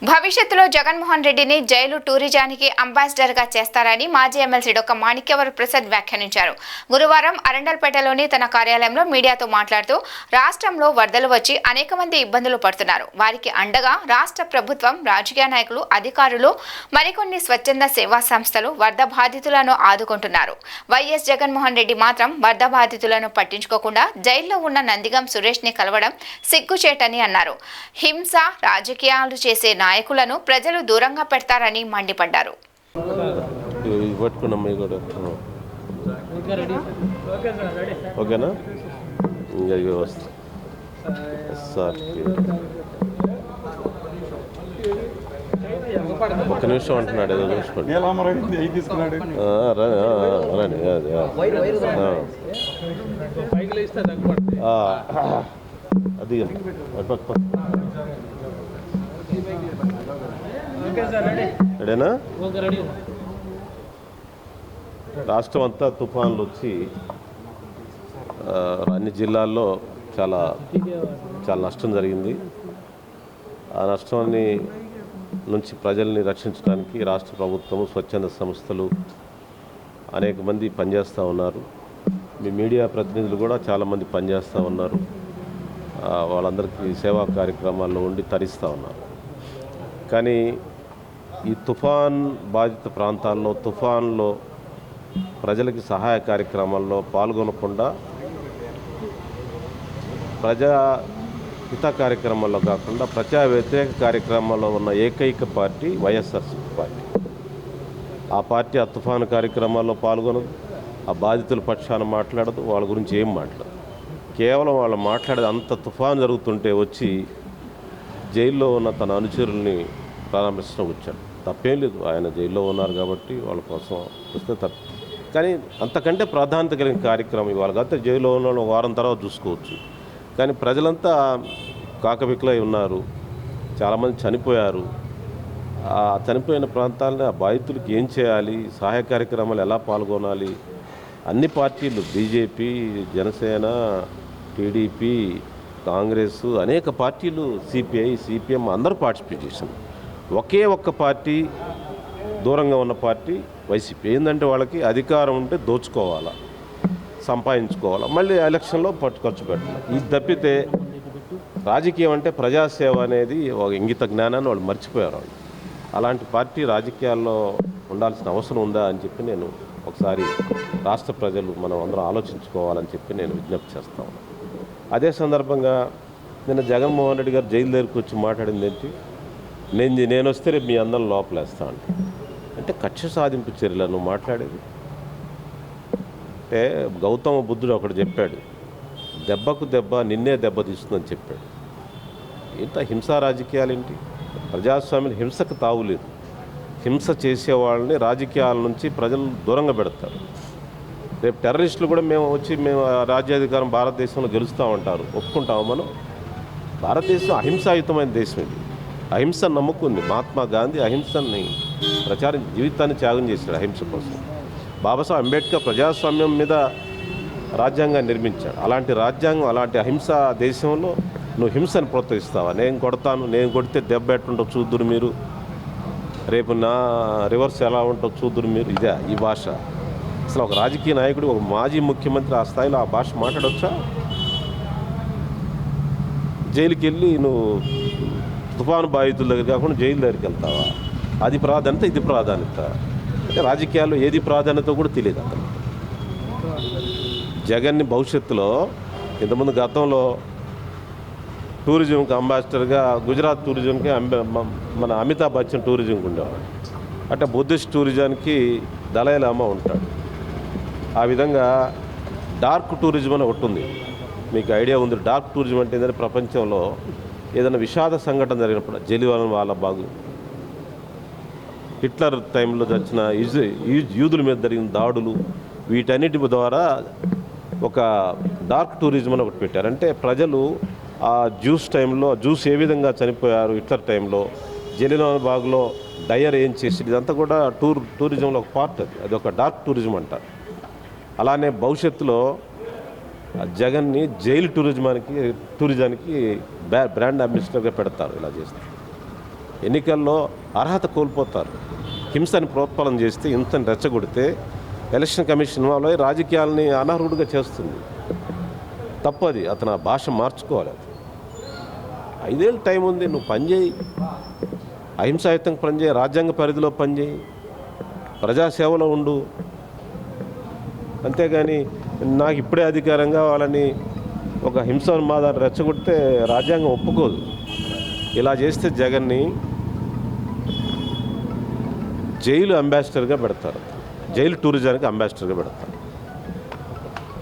భవిష్యత్తులో జగన్మోహన్ రెడ్డిని జైలు టూరిజానికి అంబాసిడర్గా చేస్తారని మాజీ ఎమ్మెల్సీ డొక్క మాణిక్యవర ప్రసాద్ వ్యాఖ్యానించారు. గురువారం అరండల్పేటలోని తన కార్యాలయంలో మీడియాతో మాట్లాడుతూ రాష్ట్రంలో వరదలు వచ్చి అనేక మంది ఇబ్బందులు పడుతున్నారు. వారికి అండగా రాష్ట్ర ప్రభుత్వం, రాజకీయ నాయకులు, అధికారులు, మరికొన్ని స్వచ్ఛంద సేవా సంస్థలు వరద బాధితులను ఆదుకుంటున్నారు. వైఎస్ జగన్మోహన్ రెడ్డి మాత్రం వరద బాధితులను పట్టించుకోకుండా జైల్లో ఉన్న నందిగం సురేష్ని కలవడం సిగ్గుచేటని అన్నారు. హింస రాజకీయాలు చేసే నాయకులను ప్రజలు దూరంగా పెడతారని మండిపడ్డారు. ఒక్క నిమిషం అంటున్నాడు, ఏదో చూసుకోండి. అది రెడీనా? రాష్ట్రం అంతా తుఫాన్లు వచ్చి అన్ని జిల్లాల్లో చాలా నష్టం జరిగింది. ఆ నష్టాన్ని నుంచి ప్రజల్ని రక్షించడానికి రాష్ట్ర ప్రభుత్వం, స్వచ్ఛంద సంస్థలు అనేక మంది పనిచేస్తూ ఉన్నారు. మీ మీడియా ప్రతినిధులు కూడా చాలామంది పనిచేస్తూ ఉన్నారు. వాళ్ళందరికీ సేవా కార్యక్రమాల్లో ఉండి తరిస్తూ ఉన్నారు. కానీ ఈ తుఫాన్ బాధిత ప్రాంతాల్లో, తుఫాన్లో ప్రజలకి సహాయ కార్యక్రమాల్లో పాల్గొనకుండా ప్రజా హిత కార్యక్రమాల్లో కాకుండా ప్రజా వ్యతిరేక కార్యక్రమాల్లో ఉన్న ఏకైక పార్టీ వైఎస్ఆర్సీపీ పార్టీ. ఆ పార్టీ ఆ తుఫాను కార్యక్రమాల్లో పాల్గొనదు, ఆ బాధితుల పక్షాన మాట్లాడదు, వాళ్ళ గురించి ఏం మాట్లాడదు. కేవలం వాళ్ళు మాట్లాడేది అంత తుఫాను జరుగుతుంటే వచ్చి జైల్లో ఉన్న తన అనుచరుల్ని ప్రారంభించడం వచ్చాడు. తప్పేం లేదు, ఆయన జైల్లో ఉన్నారు కాబట్టి వాళ్ళ కోసం వస్తే తప్పు. కానీ అంతకంటే ప్రాధాన్యత కలిగిన కార్యక్రమం ఇవాళ కాకపోతే జైల్లో ఉన్న వాళ్ళు వారం తర్వాత చూసుకోవచ్చు. కానీ ప్రజలంతా కాకబిక్లై ఉన్నారు, చాలామంది చనిపోయారు. ఆ చనిపోయిన ప్రాంతాలని ఆ బాధితులకి ఏం చేయాలి, సహాయ కార్యక్రమాలు ఎలా పాల్గొనాలి, అన్ని పార్టీలు, బీజేపీ, జనసేన, టీడీపీ, కాంగ్రెస్, అనేక పార్టీలు, సిపిఐ, సిపిఎం అందరూ పార్టిసిపేట్ చేశారు. ఒకే ఒక్క పార్టీ దూరంగా ఉన్న పార్టీ వైసీపీ. ఏంటంటే వాళ్ళకి అధికారం ఉంటే దోచుకోవాలా, సంపాదించుకోవాలా, మళ్ళీ ఎలక్షన్లో ఖర్చు పెట్టాలి. ఇది తప్పితే రాజకీయం అంటే ప్రజాసేవ అనేది ఒక ఇంగిత జ్ఞానాన్ని వాళ్ళు మర్చిపోయారు. అలాంటి పార్టీ రాజకీయాల్లో ఉండాల్సిన అవసరం ఉందా అని చెప్పి నేను ఒకసారి రాష్ట్ర ప్రజలు మనం అందరం ఆలోచించుకోవాలని చెప్పి నేను విజ్ఞప్తి చేస్తా ఉన్నాను. అదే సందర్భంగా నిన్న జగన్మోహన్ రెడ్డి గారు జైలు దగ్గరికి వచ్చి మాట్లాడింది ఏంటి, నేను వస్తే రేపు మీ అందరం లోపలేస్తా అంటే కక్ష సాధింపు చర్యలను మాట్లాడేది. అంటే గౌతమ బుద్ధుడు ఒకడు చెప్పాడు, దెబ్బకు దెబ్బ నిన్నే దెబ్బతీస్తుందని చెప్పాడు. ఇంత హింసా రాజకీయాలు ఏంటి? ప్రజాస్వామ్యం హింసకు తావులేదు. హింస చేసేవాళ్ళని రాజకీయాల నుంచి ప్రజలు దూరంగా పెడతారు. రేపు టెర్రరిస్టులు కూడా మేము రాజ్యాధికారం భారతదేశంలో గెలుస్తామంటారు. ఒప్పుకుంటాము మనం? భారతదేశం అహింసాయుతమైన దేశం. ఇది అహింసను నమ్ముకుంది. మహాత్మా గాంధీ అహింసని జీవితాన్ని త్యాగం చేశాడు అహింస కోసం. బాబాసాహెబ్ అంబేద్కర్ ప్రజాస్వామ్యం మీద రాజ్యాంగాన్ని నిర్మించాడు. అలాంటి రాజ్యాంగం, అలాంటి అహింస దేశంలో నువ్వు హింసను ప్రోత్సహిస్తావా? నేను కొడతాను, నేను కొడితే దెబ్బ ఎట్టుంటో చూద్దురు మీరు, రేపు నా రివర్స్ ఎలా ఉంటుందో చూద్దురు మీరు. ఇదే ఈ భాష. అసలు ఒక రాజకీయ నాయకుడు, ఒక మాజీ ముఖ్యమంత్రి ఆ స్థాయిలో ఆ భాష మాట్లాడవచ్చా? జైలుకి వెళ్ళి నువ్వు తుఫాను బాధితుల దగ్గర కాకుండా జైలు దగ్గరికి వెళ్తావా? అది ప్రాధాన్యత, ఇది ప్రాధాన్యత. అంటే రాజకీయాల్లో ఏది ప్రాధాన్యత కూడా తెలియదు అతను. జగన్ని భవిష్యత్తులో ఇంతకుముందు గతంలో టూరిజంకి అంబాసిడర్గా గుజరాత్ టూరిజంకి మన అమితాబ్ బచ్చన్ టూరిజంకి ఉండేవాడు. అంటే బుద్ధిస్ట్ టూరిజానికి దలైలామా ఉంటాడు. ఆ విధంగా డార్క్ టూరిజం అని ఒకటి ఉంది. మీకు ఐడియా ఉంది? డార్క్ టూరిజం అంటే ఏంటంటే ప్రపంచంలో ఏదైనా విషాద సంఘటన జరిగినప్పుడు, జలియన్వాలా బాగు, హిట్లర్ టైంలో వచ్చిన యూదుల మీద జరిగిన దాడులు, వీటన్నిటి ద్వారా ఒక డార్క్ టూరిజం అని ఒకటి పెట్టారు. అంటే ప్రజలు ఆ జ్యూస్ ఏ విధంగా చనిపోయారు హిట్లర్ టైంలో, జలియన్వాలా బాగ్లో డయర్ ఏం చేసి, ఇదంతా కూడా టూరిజంలో ఒక పార్ట్. అది ఒక డార్క్ టూరిజం అంటారు. అలానే భవిష్యత్తులో జగన్ని జైలు టూరిజానికి బ్రాండ్ అంబాసిడర్గా పెడతారు ఇలా చేస్తారు. ఎన్నికల్లో అర్హత కోల్పోతారు. హింసని ప్రోత్పలం చేస్తే, హింసని రెచ్చగొడితే ఎలక్షన్ కమిషన్ వాళ్ళు రాజకీయాలని అనర్హుడిగా చేస్తుంది. తప్పది. అతను ఆ భాష మార్చుకోవాలి. 5 ఏళ్ళు టైం ఉంది, నువ్వు పనిచేయి, అహింసాయుతంగా పనిచేయి, రాజ్యాంగ పరిధిలో పనిచేయి, ప్రజాసేవలో ఉండు. అంతేగాని నాకు ఇప్పుడే అధికారం కావాలని ఒక హింసోన్మాదాన్ని రెచ్చగొడితే రాజ్యాంగం ఒప్పుకోదు. ఇలా చేస్తే జగన్ని జైలు అంబాసిడర్గా పెడతారు, జైలు టూరిజానికి అంబాసిడర్గా పెడతారు.